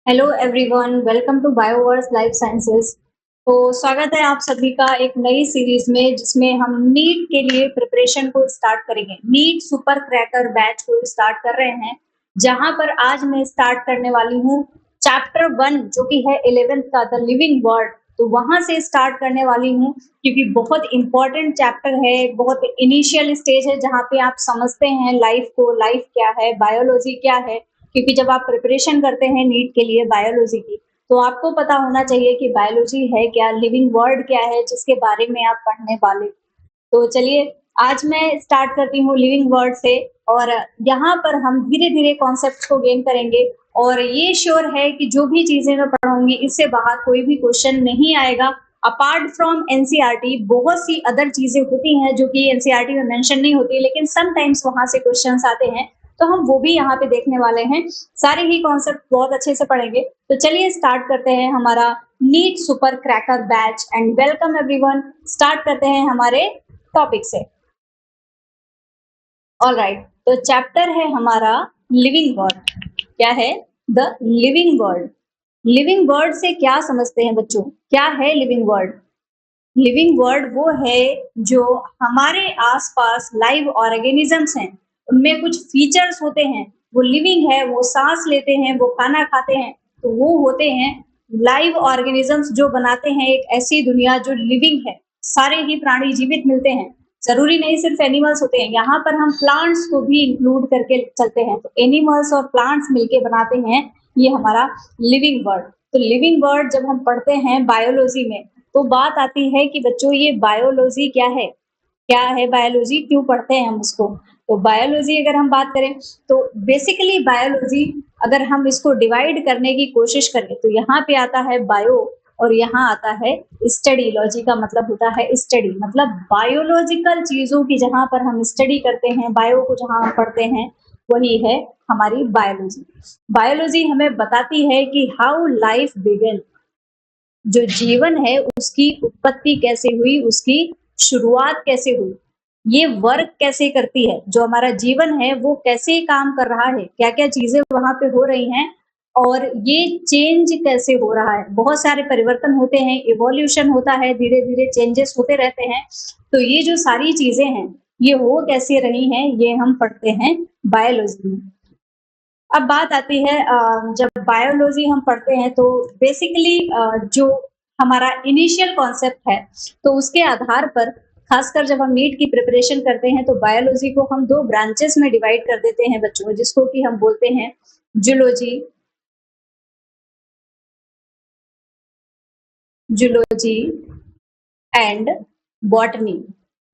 Hello everyone, welcome to Bioverse life sciences. तो स्वागत है आप सभी का एक नई सीरीज में जिसमें हम नीट के लिए प्रिपरेशन को स्टार्ट करेंगे। नीट सुपर क्रैकर बैच को स्टार्ट कर रहे हैं, जहां पर आज मैं स्टार्ट करने वाली हूँ चैप्टर 1 जो कि है 11th का द लिविंग वर्ड। तो वहां से स्टार्ट करने वाली हूँ क्योंकि बहुत इंपॉर्टेंट चैप्टर है, बहुत इनिशियल स्टेज है जहाँ पे आप समझते हैं लाइफ को, लाइफ क्या है, बायोलॉजी क्या है। क्योंकि जब आप प्रिपरेशन करते हैं नीट के लिए बायोलॉजी की, तो आपको पता होना चाहिए कि बायोलॉजी है क्या, लिविंग वर्ड क्या है जिसके बारे में आप पढ़ने वाले। तो चलिए, आज मैं स्टार्ट करती हूँ लिविंग वर्ड से। और यहाँ पर हम धीरे धीरे कॉन्सेप्ट को गेन करेंगे। और ये श्योर है कि जो भी चीजें मैं पढ़ाऊंगी इससे बाहर कोई भी क्वेश्चन नहीं आएगा। अपार्ट फ्रॉम एनसीईआरटी बहुत सी अदर चीजें होती हैं जो कि एनसीईआरटी में मेंशन नहीं होती, लेकिन समटाइम्स वहां से क्वेश्चंस आते हैं, तो हम वो भी यहाँ पे देखने वाले हैं। सारे ही कॉन्सेप्ट बहुत अच्छे से पढ़ेंगे। तो चलिए स्टार्ट करते हैं हमारा NEET super cracker batch and welcome everyone. Start करते हैं हमारे टॉपिक से। ऑल राइट, तो चैप्टर है हमारा लिविंग वर्ड। क्या है? The living word. Living word से क्या समझते हैं बच्चों? क्या है लिविंग वर्ड? लिविंग वर्ड वो है जो हमारे आसपास लाइव ऑर्गेनिजम्स हैं, उनमें कुछ फीचर्स होते हैं, वो लिविंग है, वो सांस लेते हैं, वो खाना खाते हैं, तो वो होते हैं लाइव ऑर्गेनिजम्स जो बनाते हैं एक ऐसी दुनिया जो लिविंग है। सारे ही प्राणी जीवित मिलते हैं, जरूरी नहीं सिर्फ एनिमल्स होते हैं, यहाँ पर हम प्लांट्स को भी इंक्लूड करके चलते हैं। तो एनिमल्स और प्लांट्स मिलके बनाते हैं ये हमारा लिविंग वर्ड। तो लिविंग वर्ड जब हम पढ़ते हैं बायोलॉजी में, तो बात आती है कि बच्चों ये बायोलॉजी क्या है? क्या है बायोलॉजी, क्यों पढ़ते हैं हम उसको? तो बायोलॉजी अगर हम बात करें, तो बेसिकली बायोलॉजी अगर हम इसको डिवाइड करने की कोशिश करें तो यहाँ पे आता है बायो और यहाँ आता है स्टडी। लॉजी का मतलब होता है स्टडी, मतलब बायोलॉजिकल चीजों की जहां पर हम स्टडी करते हैं, बायो को जहां हम पढ़ते हैं, वही है हमारी बायोलॉजी। बायोलॉजी हमें बताती है कि हाउ लाइफ बिगन, जो जीवन है उसकी उत्पत्ति कैसे हुई, उसकी शुरुआत कैसे हुई, ये वर्क कैसे करती है, जो हमारा जीवन है वो कैसे काम कर रहा है, क्या क्या चीजें वहां पे हो रही हैं, और ये चेंज कैसे हो रहा है। बहुत सारे परिवर्तन होते हैं, इवोल्यूशन होता है, धीरे धीरे चेंजेस होते रहते हैं। तो ये जो सारी चीजें हैं ये हो कैसे रही हैं, ये हम पढ़ते हैं बायोलॉजी में। अब बात आती है जब बायोलॉजी हम पढ़ते हैं तो बेसिकली जो हमारा इनिशियल कॉन्सेप्ट है, तो उसके आधार पर खासकर जब हम नीट की प्रिपरेशन करते हैं तो बायोलॉजी को हम दो ब्रांचेस में डिवाइड कर देते हैं बच्चों, जिसको कि हम बोलते हैं जूलॉजी, जूलॉजी एंड बॉटनी।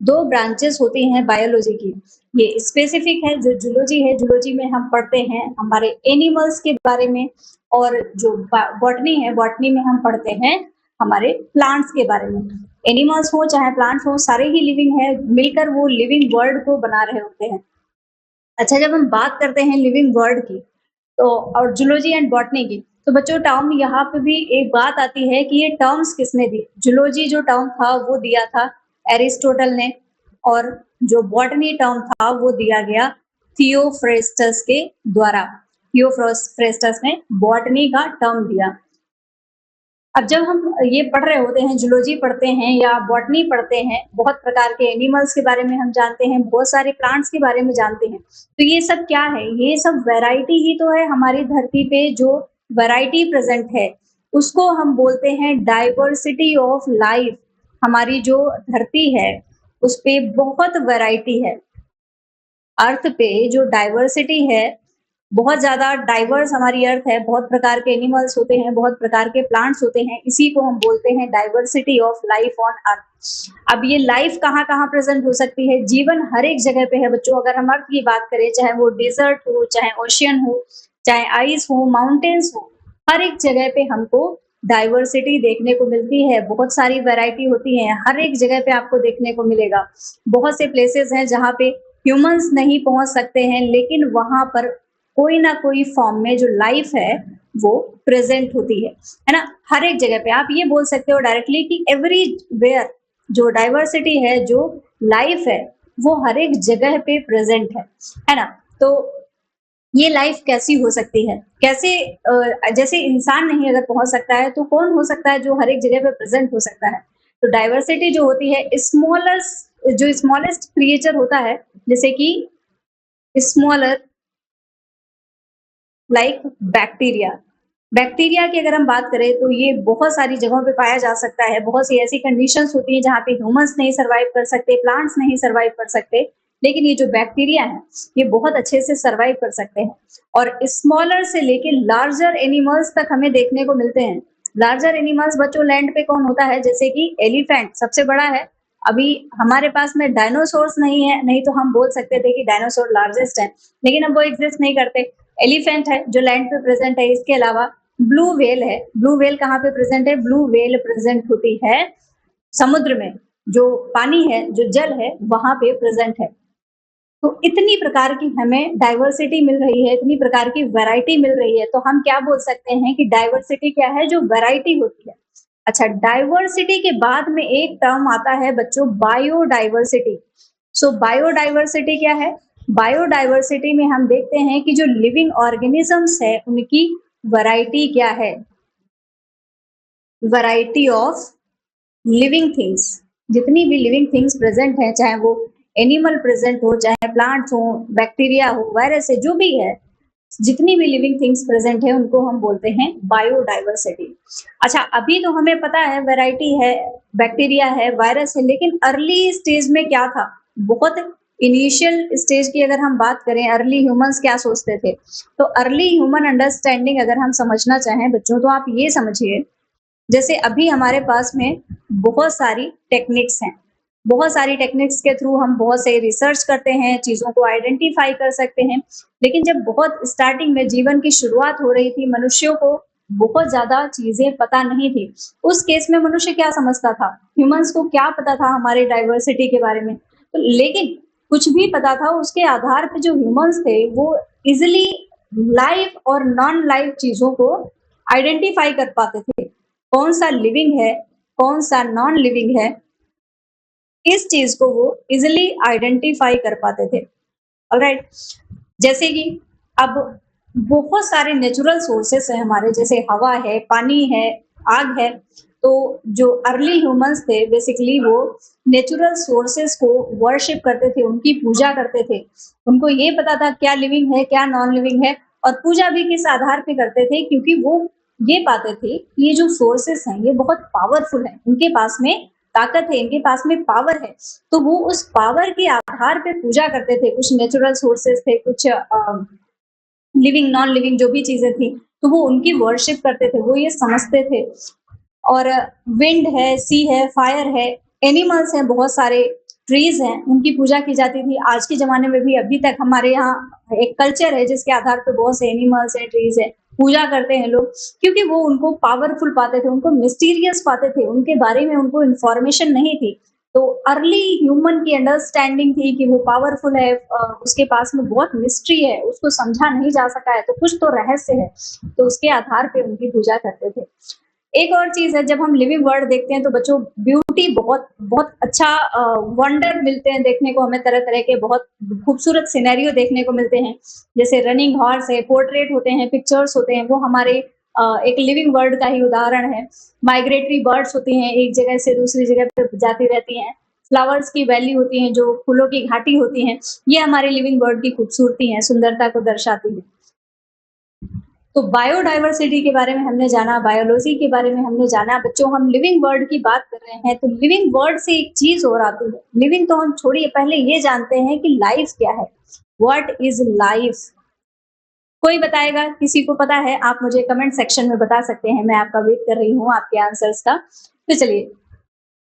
दो ब्रांचेस होती हैं बायोलॉजी की। ये स्पेसिफिक है जो जूलॉजी है, जूलॉजी में हम पढ़ते हैं हमारे एनिमल्स के बारे में, और जो बॉटनी है, बॉटनी में हम पढ़ते हैं हमारे प्लांट्स के बारे में। एनिमल्स हो चाहे प्लांट्स हो, सारे ही लिविंग है, मिलकर वो लिविंग वर्ल्ड को बना रहे होते हैं। अच्छा, जब हम बात करते हैं लिविंग वर्ल्ड की, तो और जूलॉजी एंड बॉटनी की, तो बच्चों टर्म यहाँ पे भी एक बात आती है कि ये टर्म्स किसने दी। जूलॉजी जो टर्म था वो दिया था एरिस्टोटल ने, और जो बॉटनी टर्म था वो दिया गया थियोफ्रेस्टस के द्वारा। थियोफ्रेस्टस ने बॉटनी का टर्म दिया। अब जब हम ये पढ़ रहे होते हैं, जूलॉजी पढ़ते हैं या बॉटनी पढ़ते हैं, बहुत प्रकार के एनिमल्स के बारे में हम जानते हैं, बहुत सारे प्लांट्स के बारे में जानते हैं। तो ये सब क्या है? ये सब वैरायटी ही तो है हमारी धरती पे। जो वैरायटी प्रेजेंट है उसको हम बोलते हैं डाइवर्सिटी ऑफ लाइफ। हमारी जो धरती है उस पे बहुत वैरायटी है। अर्थ पे जो डाइवर्सिटी है, बहुत ज्यादा डाइवर्स हमारी अर्थ है, बहुत प्रकार के एनिमल्स होते हैं, बहुत प्रकार के प्लांट्स होते हैं, इसी को हम बोलते हैं diversity of life on earth. अब ये लाइफ कहाँ कहाँ प्रेजेंट हो सकती है? जीवन हर एक जगह पे है बच्चों। अगर हम अर्थ की बात करें, चाहे वो डेजर्ट हो, चाहे ओशियन हो, चाहे आइस हो, माउंटेन्स हो, हर एक जगह पे हमको डाइवर्सिटी देखने को मिलती है, बहुत सारी वैरायटी होती है, हर एक जगह पे आपको देखने को मिलेगा। बहुत से प्लेसेस हैं जहाँ पे ह्यूमंस नहीं पहुंच सकते हैं, लेकिन वहां पर कोई ना कोई फॉर्म में जो लाइफ है वो प्रेजेंट होती है ना। हर एक जगह पे आप ये बोल सकते हो डायरेक्टली कि एवरीवेयर जो डाइवर्सिटी है, जो लाइफ है, वो हर एक जगह पे प्रेजेंट है ना। तो ये लाइफ कैसी हो सकती है? कैसे जैसे इंसान नहीं अगर पहुँच सकता है, तो कौन हो सकता है जो हर एक जगह पे प्रेज़ेंट हो सकता है? तो डाइवर्सिटी जो होती है जो स्मॉलेस्ट क्रिएचर होता है, जैसे कि स्मॉलर लाइक बैक्टीरिया। बैक्टीरिया की अगर हम बात करें तो ये बहुत सारी जगहों पे पाया जा सकता है। बहुत सी ऐसी कंडीशंस होती हैं जहाँ पे ह्यूमन्स नहीं सर्वाइव कर सकते, प्लांट्स नहीं सर्वाइव कर सकते, लेकिन ये जो बैक्टीरिया है, ये बहुत अच्छे से सर्वाइव कर सकते हैं। और स्मॉलर से लेके लार्जर एनिमल्स तक हमें देखने को मिलते हैं। लार्जर एनिमल्स बच्चों लैंड पे कौन होता है? जैसे कि एलिफेंट सबसे बड़ा है। अभी हमारे पास में डायनासोर्स नहीं है, नहीं तो हम बोल सकते थे कि डायनासोर लार्जेस्ट है, लेकिन अब वो एग्जिस्ट नहीं करते। एलिफेंट है जो लैंड पे प्रेजेंट है। इसके अलावा ब्लू व्हेल है। ब्लू व्हेल कहाँ पे प्रेजेंट है? ब्लू व्हेल प्रेजेंट होती है समुद्र में, जो पानी है, जो जल है, वहां पे प्रेजेंट है। तो इतनी प्रकार की हमें डाइवर्सिटी मिल रही है, इतनी प्रकार की वैरायटी मिल रही है, तो हम क्या बोल सकते हैं कि डाइवर्सिटी क्या है? जो वैरायटी होती है। अच्छा, डाइवर्सिटी के बाद में एक टर्म आता है बच्चों, बायोडाइवर्सिटी। सो बायोडाइवर्सिटी क्या है? बायोडाइवर्सिटी में हम देखते हैं कि जो लिविंग ऑर्गेनिजम्स है उनकी वैरायटी क्या है? Variety of living things. जितनी भी लिविंग थिंग्स प्रेजेंट है, चाहे वो एनिमल प्रेजेंट हो, चाहे प्लांट्स हो, बैक्टीरिया हो, वायरस है, जो भी है, जितनी भी लिविंग थिंग्स प्रेजेंट है उनको हम बोलते हैं बायोडाइवर्सिटी। अच्छा, अभी तो हमें पता है वैरायटी है, बैक्टीरिया है, वायरस है, लेकिन अर्ली स्टेज में क्या था? बहुत इनिशियल स्टेज की अगर हम बात करें, अर्ली ह्यूमंस क्या सोचते थे, तो अर्ली ह्यूमन अंडरस्टैंडिंग अगर हम समझना चाहें बच्चों, तो आप ये समझिए, जैसे अभी हमारे पास में बहुत सारी टेक्निक्स हैं। बहुत सारी टेक्निक्स के थ्रू हम बहुत से रिसर्च करते हैं, चीज़ों को आइडेंटिफाई कर सकते हैं। लेकिन जब बहुत स्टार्टिंग में जीवन की शुरुआत हो रही थी, मनुष्यों को बहुत ज़्यादा चीज़ें पता नहीं थी। उस केस में मनुष्य क्या समझता था? ह्यूमन्स को क्या पता था हमारे डाइवर्सिटी के बारे में? तो लेकिन कुछ भी पता था, उसके आधार पे जो ह्यूमन्स थे, वो ईज़िली लाइव और नॉन लाइव चीज़ों को आइडेंटिफाई कर पाते थे। कौन सा लिविंग है, कौन सा नॉन लिविंग है, इस चीज को वो इजिली आइडेंटिफाई कर पाते थे। ऑलराइट, जैसे कि अब बहुत सारे नेचुरल सोर्सेस हैं हमारे, जैसे हवा है, पानी है, आग है। तो जो अर्ली ह्यूमंस थे, बेसिकली वो नेचुरल सोर्सेस को वर्शिप करते थे, उनकी पूजा करते थे। उनको ये पता था क्या लिविंग है, क्या नॉन लिविंग है, और पूजा भी किस आधार पे करते थे? क्योंकि वो ये पाते थे कि ये जो सोर्सेस हैं ये बहुत पावरफुल है, इनके पास में ताकत है, इनके पास में पावर है। तो वो उस पावर के आधार पे पूजा करते थे। कुछ नेचुरल सोर्सेस थे, कुछ लिविंग नॉन लिविंग जो भी चीजें थी, तो वो उनकी वर्शिप करते थे, वो ये समझते थे। और विंड है, सी है, फायर है, एनिमल्स हैं, बहुत सारे ट्रीज हैं, उनकी पूजा की जाती थी। आज के जमाने में भी अभी तक हमारे यहाँ एक कल्चर है जिसके आधार पर बहुत से एनिमल्स हैं, ट्रीज है, पूजा करते हैं लोग, क्योंकि वो उनको पावरफुल पाते थे, उनको मिस्टीरियस पाते थे, उनके बारे में उनको इन्फॉर्मेशन नहीं थी। तो अर्ली ह्यूमन की अंडरस्टैंडिंग थी कि वो पावरफुल है, उसके पास में बहुत मिस्ट्री है, उसको समझा नहीं जा सका है, तो कुछ तो रहस्य है, तो उसके आधार पे उनकी पूजा करते थे। एक और चीज है, जब हम लिविंग वर्ल्ड देखते हैं तो बच्चों ब्यूटी बहुत बहुत अच्छा वंडर मिलते हैं देखने को हमें, तरह तरह के बहुत खूबसूरत सिनेरियो देखने को मिलते हैं। जैसे रनिंग हॉर्स है, पोर्ट्रेट होते हैं, पिक्चर्स होते हैं, वो हमारे एक लिविंग वर्ल्ड का ही उदाहरण है। माइग्रेटरी बर्ड्स होती हैं, एक जगह से दूसरी जगह पे जाती रहती हैं। फ्लावर्स की वैली होती हैं, जो फूलों की घाटी होती हैं, ये हमारे लिविंग वर्ल्ड की खूबसूरती है, सुंदरता को दर्शाती है। तो बायोडाइवर्सिटी के बारे में हमने जाना, बायोलॉजी के बारे में हमने जाना। बच्चों, हम लिविंग वर्ल्ड की बात कर रहे हैं, तो लिविंग वर्ल्ड से एक चीज और आती है। लिविंग तो हम छोड़िए, पहले ये जानते हैं कि लाइफ क्या है। What is life? कोई बताएगा? किसी को पता है? आप मुझे कमेंट सेक्शन में बता सकते हैं, मैं आपका वेट कर रही हूँ आपके आंसर्स का। तो चलिए,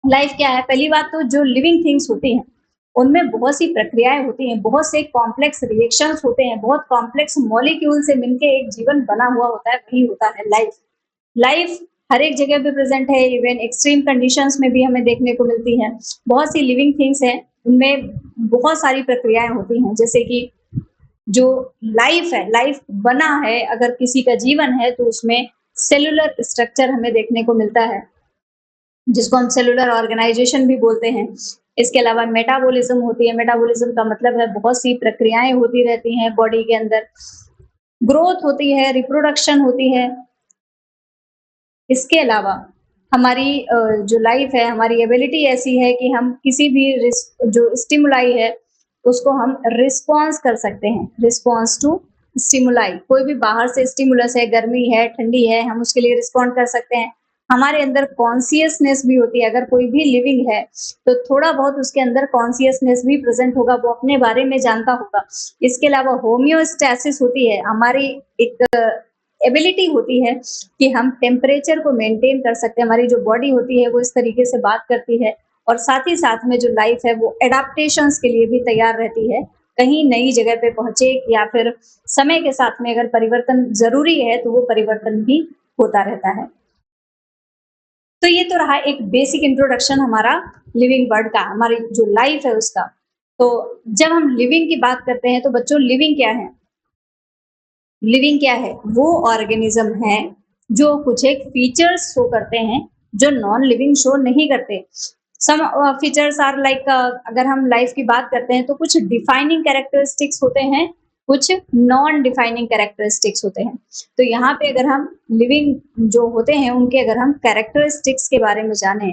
लाइफ क्या है? पहली बात तो जो लिविंग थिंग्स होती हैं उनमें बहुत सी प्रक्रियाएं होती हैं, बहुत से कॉम्प्लेक्स रिएक्शंस होते हैं, बहुत कॉम्प्लेक्स मॉलिक्यूल से मिलके एक जीवन बना हुआ होता है, वही होता है लाइफ। लाइफ हर एक जगह पे प्रेजेंट है, इवन एक्सट्रीम कंडीशंस में भी हमें देखने को मिलती है। बहुत सी लिविंग थिंग्स हैं, उनमें बहुत सारी प्रक्रियाएं होती हैं, जैसे कि जो लाइफ है, लाइफ बना है, अगर किसी का जीवन है तो उसमें सेलुलर स्ट्रक्चर हमें देखने को मिलता है, जिसको हम सेलुलर ऑर्गेनाइजेशन भी बोलते हैं। इसके अलावा मेटाबॉलिज्म होती है। मेटाबॉलिज्म का मतलब है बहुत सी प्रक्रियाएं होती रहती हैं बॉडी के अंदर। ग्रोथ होती है, रिप्रोडक्शन होती है। इसके अलावा हमारी जो लाइफ है, हमारी एबिलिटी ऐसी है कि हम किसी भी जो स्टिमुलाई है उसको हम रिस्पॉन्स कर सकते हैं। रिस्पॉन्स टू स्टिमुलाई, कोई भी बाहर से स्टिमुलस है, गर्मी है, ठंडी है, हम उसके लिए रिस्पॉन्ड कर सकते हैं। हमारे अंदर कॉन्सियसनेस भी होती है। अगर कोई भी लिविंग है तो थोड़ा बहुत उसके अंदर कॉन्सियसनेस भी प्रेजेंट होगा, वो अपने बारे में जानता होगा। इसके अलावा होम्योस्टैसिस होती है, हमारी एक एबिलिटी होती है कि हम टेम्परेचर को मेंटेन कर सकते हैं। हमारी जो बॉडी होती है वो इस तरीके से बात करती है, और साथ ही साथ में जो लाइफ है वो एडाप्टेशंस के लिए भी तैयार रहती है। कहीं नई जगह पे पहुंचे या फिर समय के साथ में अगर परिवर्तन जरूरी है तो वो परिवर्तन भी होता रहता है। तो ये तो रहा एक बेसिक इंट्रोडक्शन हमारा लिविंग वर्ड का, हमारी जो लाइफ है उसका। तो जब हम लिविंग की बात करते हैं तो बच्चों लिविंग क्या है? लिविंग क्या है? वो ऑर्गेनिज्म है जो कुछ एक फीचर्स शो करते हैं जो नॉन लिविंग शो नहीं करते। सम फीचर्स आर लाइक, अगर हम लाइफ की बात करते हैं तो कुछ डिफाइनिंग कैरेक्टरिस्टिक्स होते हैं, कुछ नॉन डिफाइनिंग कैरेक्टरिस्टिक्स होते हैं। तो यहाँ पे अगर हम लिविंग जो होते हैं उनके अगर हम कैरेक्टरिस्टिक्स के बारे में जाने,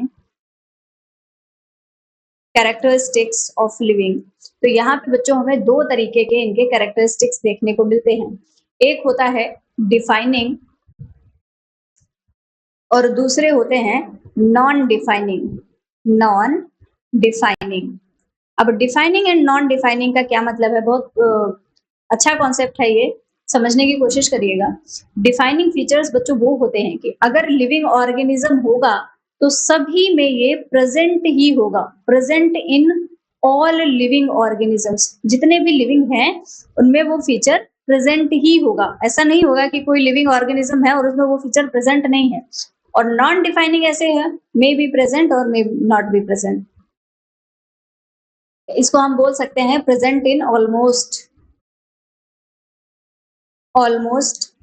कैरेक्टरिस्टिक्स ऑफ लिविंग, तो यहाँ पे बच्चों हमें दो तरीके के इनके कैरेक्टरिस्टिक्स देखने को मिलते हैं। एक होता है डिफाइनिंग और दूसरे होते हैं नॉन डिफाइनिंग। नॉन डिफाइनिंग, अब डिफाइनिंग एंड नॉन डिफाइनिंग का क्या मतलब है? बहुत अच्छा कॉन्सेप्ट है ये, समझने की कोशिश करिएगा। डिफाइनिंग फीचर्स बच्चों वो होते हैं कि अगर लिविंग ऑर्गेनिज्म होगा तो सभी में ये प्रेजेंट ही होगा, present in all living organisms. जितने भी लिविंग हैं उनमें वो फीचर प्रेजेंट ही होगा। ऐसा नहीं होगा कि कोई लिविंग ऑर्गेनिज्म है और उसमें वो फीचर प्रेजेंट नहीं है। और नॉन डिफाइनिंग ऐसे है, मे बी प्रेजेंट और मे नॉट बी प्रेजेंट। इसको हम बोल सकते हैं प्रेजेंट इन ऑलमोस्ट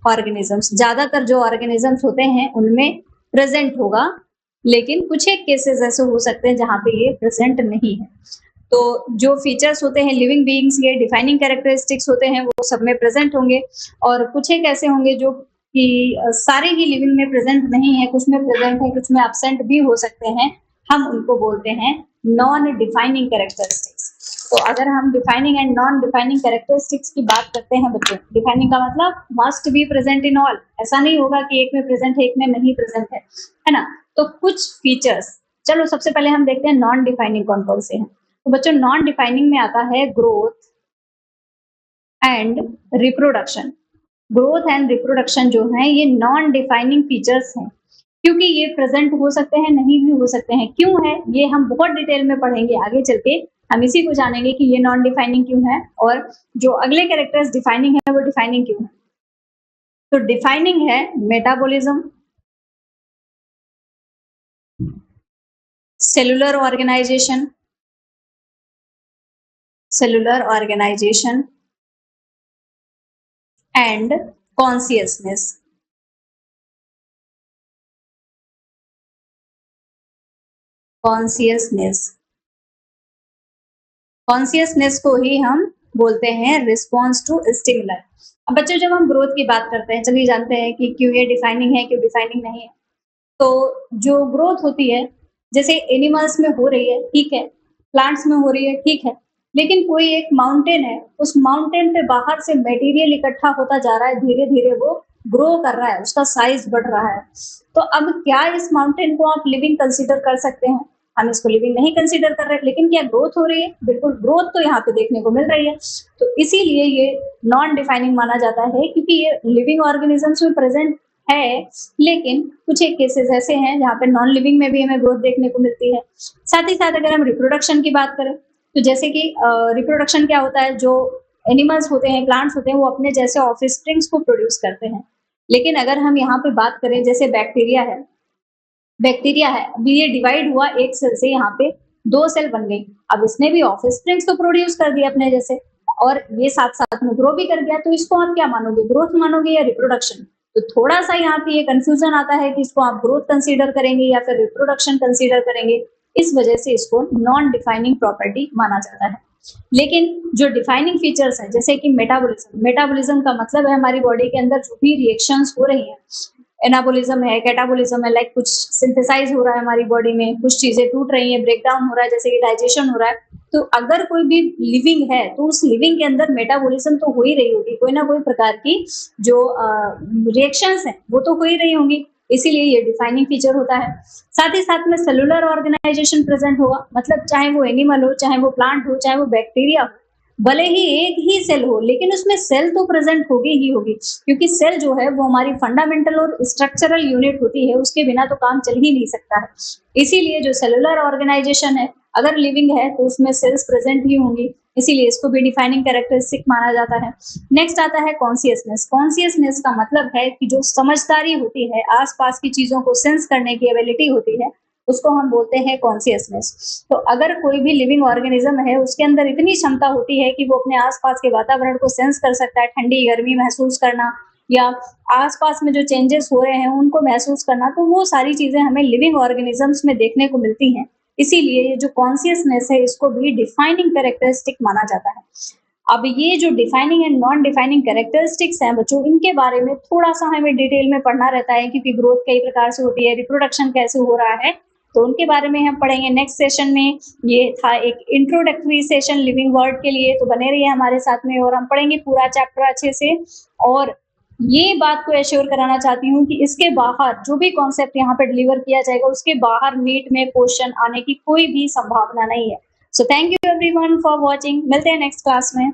ऑर्गेनिजम्स। ज्यादातर जो ऑर्गेनिजम्स होते हैं उनमें प्रेजेंट होगा, लेकिन कुछ एक केसेस ऐसे हो सकते हैं जहां पे ये प्रेजेंट नहीं है। तो जो फीचर्स होते हैं लिविंग बीइंग्स के, डिफाइनिंग कैरेक्टरिस्टिक्स होते हैं, वो सब में प्रेजेंट होंगे। और कुछ एक ऐसे होंगे जो कि सारे ही लिविंग में प्रेजेंट नहीं है, कुछ में प्रेजेंट है, कुछ में एब्सेंट भी हो सकते हैं। हम उनको बोलते हैं नॉन डिफाइनिंग कैरेक्टरिस्टिक्स। तो अगर हम defining and non defining characteristics की बात करते हैं बच्चों, डिफाइनिंग का मतलब must be present in all. ऐसा नहीं होगा कि एक में प्रेजेंट है एक में नहीं प्रेजेंट है ना। तो कुछ फीचर्स, चलो सबसे पहले हम देखते हैं नॉन डिफाइनिंग कौन कौन से हैं। तो बच्चों नॉन डिफाइनिंग में आता है growth and reproduction. Growth and reproduction जो है ये नॉन डिफाइनिंग फीचर्स हैं, क्योंकि ये प्रेजेंट हो सकते हैं, नहीं भी हो सकते हैं। क्यों है ये हम बहुत डिटेल में पढ़ेंगे आगे चल के, हम इसी को जानेंगे कि ये नॉन डिफाइनिंग क्यों है और जो अगले कैरेक्टर्स डिफाइनिंग है वो डिफाइनिंग क्यों है। तो डिफाइनिंग है metabolism, cellular organisation, and consciousness. Consciousness को ही हम बोलते हैं रिस्पॉन्स टू स्टिमुलाई। अब बच्चों जब हम ग्रोथ की बात करते हैं, चलिए जानते हैं कि क्यों ये डिफाइनिंग है, क्यों डिफाइनिंग नहीं है। तो जो ग्रोथ होती है जैसे एनिमल्स में हो रही है, ठीक है, प्लांट्स में हो रही है, ठीक है, लेकिन कोई एक माउंटेन है, उस माउंटेन पे बाहर से मटेरियल इकट्ठा होता जा रहा है, धीरे धीरे वो ग्रो कर रहा है, उसका साइज बढ़ रहा है। तो अब क्या इस माउंटेन को आप लिविंग कंसीडर कर सकते हैं? हम इसको लिविंग नहीं कंसीडर कर रहे, लेकिन क्या ग्रोथ हो रही है? बिल्कुल, ग्रोथ तो यहाँ पे देखने को मिल रही है। तो इसीलिए ये नॉन डिफाइनिंग माना जाता है, क्योंकि ये लिविंग ऑर्गेनिजम्स में प्रेजेंट है, लेकिन कुछ एक केसेस ऐसे हैं जहाँ पे नॉन लिविंग में भी हमें ग्रोथ देखने को मिलती है। साथ ही साथ अगर हम रिप्रोडक्शन की बात करें तो जैसे कि रिप्रोडक्शन क्या होता है, जो एनिमल्स होते हैं, प्लांट्स होते हैं, वो अपने जैसे ऑफस्प्रिंग्स को प्रोड्यूस करते हैं। लेकिन अगर हम यहाँ पे बात करें, जैसे बैक्टीरिया है, अभी ये डिवाइड हुआ एक सेल से, यहाँ पे दो सेल बन गई। अब इसने भी ऑफस्प्रिंग्स तो प्रोड्यूस कर दिया अपने जैसे, और ये साथ साथ में ग्रो भी कर गया। तो इसको आप क्या मानोगे, ग्रोथ मानोगे या रिप्रोडक्शन? तो थोड़ा सा यहाँ पे ये कंफ्यूजन आता है कि इसको आप ग्रोथ कंसीडर करेंगे या फिर रिप्रोडक्शन कंसीडर करेंगे। इस वजह से इसको नॉन डिफाइनिंग प्रॉपर्टी माना जाता है। लेकिन जो डिफाइनिंग फीचर्स हैं जैसे कि मेटाबॉलिज्म का मतलब है हमारी बॉडी के अंदर जो भी रिएक्शंस हो रही हैं, एनाबोलिज्म है, कैटाबोलिज्म है, लाइक कुछ सिंथेसाइज हो रहा है हमारी बॉडी में, कुछ चीजें टूट रही हैं, ब्रेक डाउन हो रहा है, जैसे कि डाइजेशन हो रहा है। तो अगर कोई भी लिविंग है तो उस लिविंग के अंदर मेटाबॉलिज्म तो हो ही रही होगी, कोई ना कोई प्रकार की जो रिएक्शंस हैं वो तो हो ही रही होंगी, इसीलिए ये डिफाइनिंग फीचर होता है। साथ ही साथ में सेलुलर ऑर्गेनाइजेशन प्रेजेंट होगा, मतलब चाहे वो एनिमल हो, चाहे वो प्लांट हो, चाहे वो बैक्टीरिया हो, भले ही एक ही सेल हो लेकिन उसमें सेल तो प्रेजेंट होगी ही होगी, क्योंकि सेल जो है वो हमारी फंडामेंटल और स्ट्रक्चरल यूनिट होती है, उसके बिना तो काम चल ही नहीं सकता है। इसीलिए जो सेलुलर ऑर्गेनाइजेशन है अगर लिविंग है तो उसमें सेल्स प्रेजेंट ही होंगी, इसीलिए इसको भी डिफाइनिंग कैरेक्टरिस्टिक माना जाता है। नेक्स्ट आता है कॉन्सियसनेस। कॉन्सियसनेस का मतलब है कि जो समझदारी होती है, आसपास की चीजों को सेंस करने की एबिलिटी होती है, उसको हम बोलते हैं कॉन्सियसनेस। तो अगर कोई भी लिविंग ऑर्गेनिज्म है उसके अंदर इतनी क्षमता होती है कि वो अपने आसपास के वातावरण को सेंस कर सकता है, ठंडी गर्मी महसूस करना या आसपास में जो चेंजेस हो रहे हैं उनको महसूस करना, तो वो सारी चीजें हमें लिविंग ऑर्गेनिजम्स में देखने को मिलती हैं। इसीलिए ये जो कॉन्सियसनेस है इसको भी डिफाइनिंग कैरेक्टरिस्टिक माना जाता है। अब ये जो defining and non defining characteristics हैं बच्चों, इनके बारे में थोड़ा सा हमें डिटेल में पढ़ना रहता है, क्योंकि ग्रोथ कई प्रकार से होती है, रिप्रोडक्शन कैसे हो रहा है, तो उनके बारे में हम पढ़ेंगे नेक्स्ट सेशन में। ये था एक इंट्रोडक्टरी सेशन लिविंग वर्ल्ड के लिए, तो बने रहिए हमारे साथ में और हम पढ़ेंगे पूरा चैप्टर अच्छे से। और ये बात को एश्योर कराना चाहती हूँ कि इसके बाहर जो भी कॉन्सेप्ट यहाँ पे डिलीवर किया जाएगा उसके बाहर नीट में क्वेश्चन आने की कोई भी संभावना नहीं है। So thank you everyone for watching, मिलते हैं नेक्स्ट क्लास में।